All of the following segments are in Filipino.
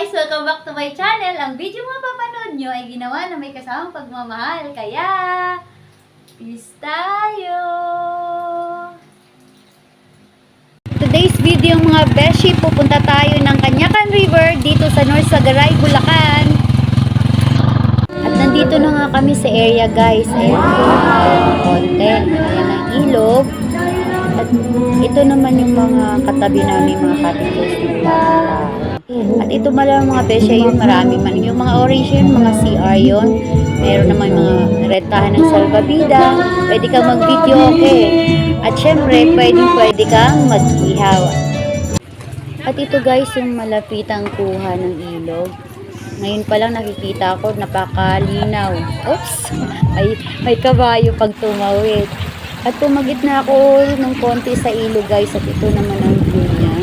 guys! Welcome back to my channel. Ang video mga papanood nyo ay ginawa na may kasamang pagmamahal. Kaya, peace tayo! Today's video mga beshi, pupunta tayo ng Canyacan River dito sa North Sagaray, Bulacan. At nandito na nga kami sa area guys. Ayan po, konti. Ayan ang ilog. At ito naman yung mga katabi namin, mga cottages na at ito malang mga besya yun, marami man. Yung mga orange yun, mga CR yun. Meron naman mga rentahan ng salvavida. Pwede kang mag-video, okay. At syempre, pwede kang mag-ihaw. At ito guys, yung malapitang kuha ng ilog. Ngayon pa lang nakikita ko, napakalinaw. Oops! May kabayo pag tumawid. At tumagit na ako ng konti sa ilog guys. At ito naman ang view niya.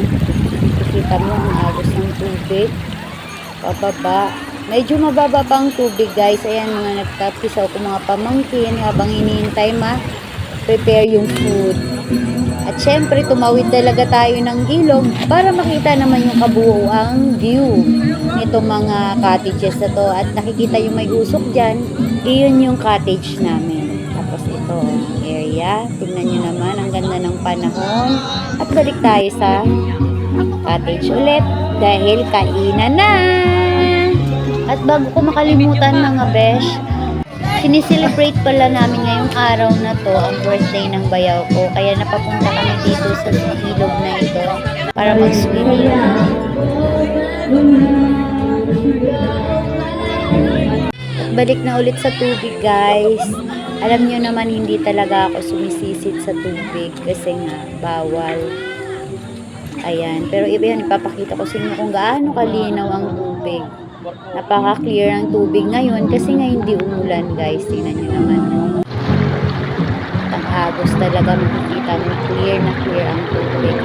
Kita mo ang agos ng tubig. Pababa. Medyo mababa pa ang tubig guys. Ayan, mga nagtapisaw ko mga pamangkin habang hinihintay prepare yung food. At syempre, tumawid talaga tayo ng ilog para makita naman yung kabuuang view nitong mga cottages na to. At nakikita yung may usok dyan, iyon yung cottage namin. Tapos ito, area. Tingnan nyo naman, ang ganda ng panahon. At balik tayo sa cottage ulit dahil kainan na. At bago ko makalimutan mga besh, siniselebrate pala namin ngayong araw na to ang birthday ng bayaw ko. Kaya napapunta kami dito sa ilog na ito para mag-swimming. At balik na ulit sa tubig guys. Alam nyo naman hindi talaga ako sumisisid sa tubig kasi nga bawal. Ayan, pero iba yan, ipapakita ko sa inyo kung gaano kalinaw ang tubig. Napaka-clear ang tubig ngayon kasi nga hindi umulan guys. Tingnan nyo naman. Ang agos talaga makikita mo, clear na clear ang tubig.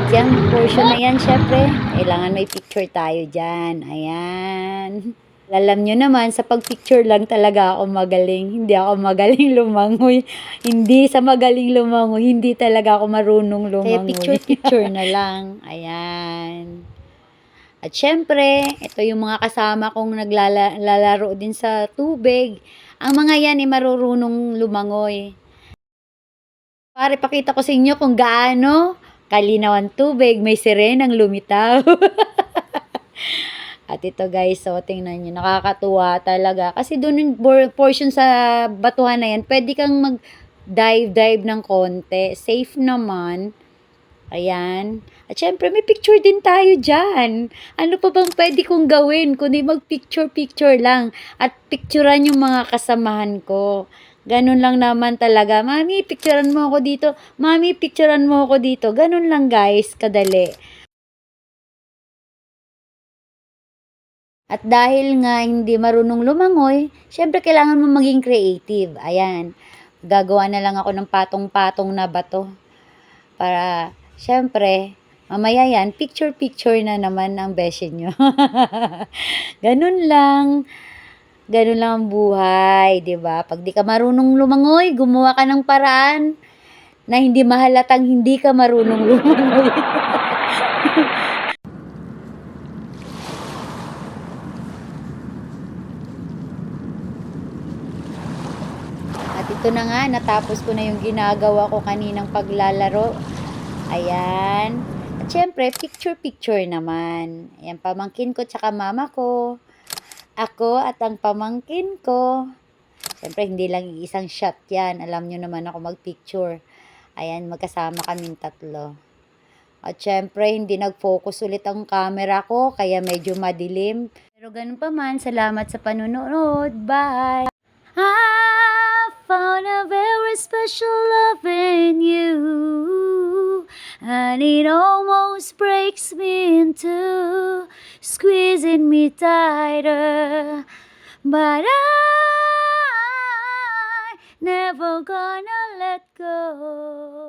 Diyan, portion na yan, syempre. Kailangan may picture tayo dyan. Ayan. Alam nyo naman, sa pag-picture lang talaga ako magaling. Hindi ako magaling lumangoy. Hindi sa magaling lumangoy, hindi talaga ako marunong lumangoy. Kaya picture-picture na lang. Ayan. At syempre, ito yung mga kasama kong naglalaro din sa tubig. Ang mga yan ay marurunong lumangoy. Para pakita ko sa inyo kung gaano kalinaw ang tubig. May sirenang lumitaw. At ito guys, so tingnan nyo, nakakatuwa talaga. Kasi doon yung portion sa batuhan na yan, pwede kang mag-dive ng konti. Safe naman. Ayan. At syempre, may picture din tayo dyan. Ano pa bang pwede kong gawin? Kundi mag-picture lang. At picturean yung mga kasamahan ko. Ganun lang naman talaga. Mami, picturean mo ako dito. Mami, picturean mo ako dito. Ganun lang guys, kadali. At dahil nga hindi marunong lumangoy, syempre kailangan mo maging creative. Ayan, gagawa na lang ako ng patong-patong na bato. Para, syempre, mamaya yan, picture-picture na naman ang beshi nyo. Ganun lang. Ganun lang ang buhay, di ba? Pag di ka marunong lumangoy, gumawa ka ng paraan na hindi mahalatang hindi ka marunong lumangoy. At ito na nga, natapos ko na yung ginagawa ko kaninang paglalaro. Ayan. At syempre, picture-picture naman. Ayan, pamangkin ko tsaka mama ko. Ako at ang pamangkin ko. Syempre, hindi lang isang shot yan. Alam nyo naman ako mag-picture. Ayan, magkasama kaming tatlo. At syempre, hindi nag-focus ulit ang camera ko, kaya medyo madilim. Pero ganun pa man, salamat sa panunood. Bye! I found a very special love in you, and it almost breaks me in two, squeezing me tighter, but I never gonna let go.